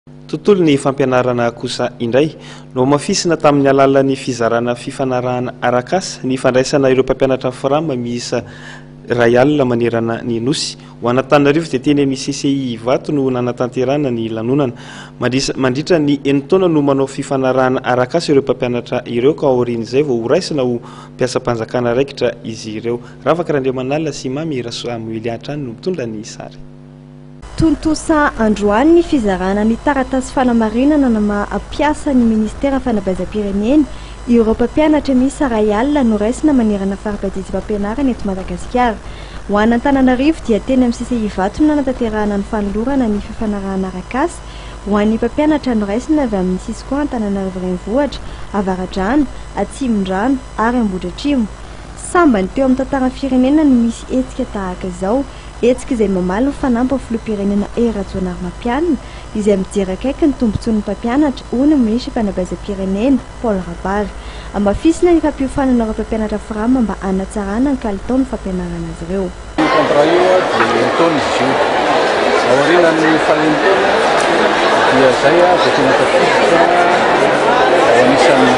Tontolo ny fampianarana kosa indray no mafisina tamin'ny alalan'ny fizarana fifanarahana arakasa ny fandraisana ireo mpampianatra frama miisa ray alina manerana ny nosy ho Antananarivo dia teny ny CCI Ivato no nanatanterana ny lanonana mandritra ny enitaona no manao fifanarahana arakasa ireo mpampianatra ireo ka aorian'izay vao horaisina ho mpiasa-panjakana raikitra izy ireo. Ravakaran'Andriamanalina sy Mamy Rasoamoily Atrany no mitondra ny sary. Tontosa androany ny fizarana ny taratasy fanamarinana na maha-piasa ny Ministera Fanabazam-pireneny ireo mpampianatra miisa ray alina no raisina manerana fara-padidy-pampianarana eto Madagasikara. Ho an'ny Antananarivo dia teny amin'ny CCI Ivato no nanatanterahana ny fanolorana ny fifanarahana arakasa ho an'ny mpampianatra no raisina avy amin'ny Sisikao, Antananarivo renivohitra, Avaradrano, Atsimondrano ary Ambohidratrimo. Sambany teo amin'ny tantaran'ny firenena no misy hetsika tahaka izao. Hetsika izay mamaly ny fanampy ny filoham-pirenena Rajaonarimampianina izay mijery akaiky ny tombontsoan'ny mpampianatra hoy ny Minisitry Fanabazam-pirenena Paul Rabary. Amafisina ny fampiofanana ireo mpampianatra frama mba hanatsarana ny kalitaon'ny fampianarana azy ireo. Kontra io dia taona izy io. Aorianan'ny fahalenitaona dia izay dia tena tafiditra anisan'ny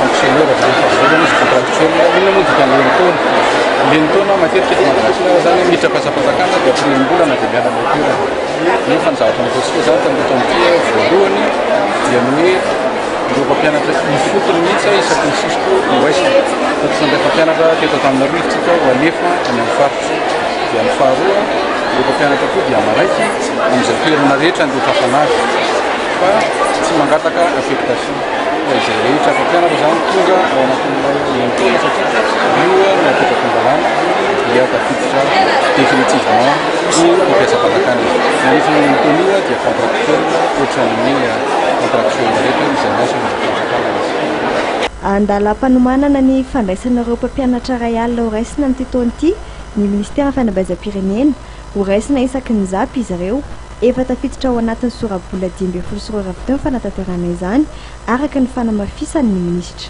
fonctionnaire voalohany izy contractuel inona moa dika lenitaona matetika eto Madagasikara zany miditra pasapanjakana dia priam-bolana dia miala natura. Nefa ny zavatra nataontsika zany tamin'ny taona voalohany dia ny hoe ireo mpampianatra ifotony mihitsy isaky ny Sisikao horaisina. Fototry ny mpampianatra teto Antananarivo tsika ho alefa any amin'ny faritra. Dia ny faharoa ireo mpampianatra koa dia maraiky amin'izay toerana rehetra ny tafanazy fa tsy mangataka affectation. Izay rehetra mpampianatra zany tonga ao anatin'ilay lenitaona satria io no apetrakom-balana dia tafiditra définitivement ny mpiasa-panjakana. Nefa ny lenitaona io dia contractuel ohatran'ny contractuel rehetra izay maso ny mpiasa-panjakana izy. Andalam-panomanana ny fandraisana ireo mpampianatra ray alina ho raisina amin'ity taona ity ny Ministera Fanabazam-pirenena ho raisina isaky ny zapy izy ireo. Efa tafiditra ao anatin'ny sora-bola 10 sy 20 raviteo ny fanatanterana izany araka ny fanamafisan'ny minisitra.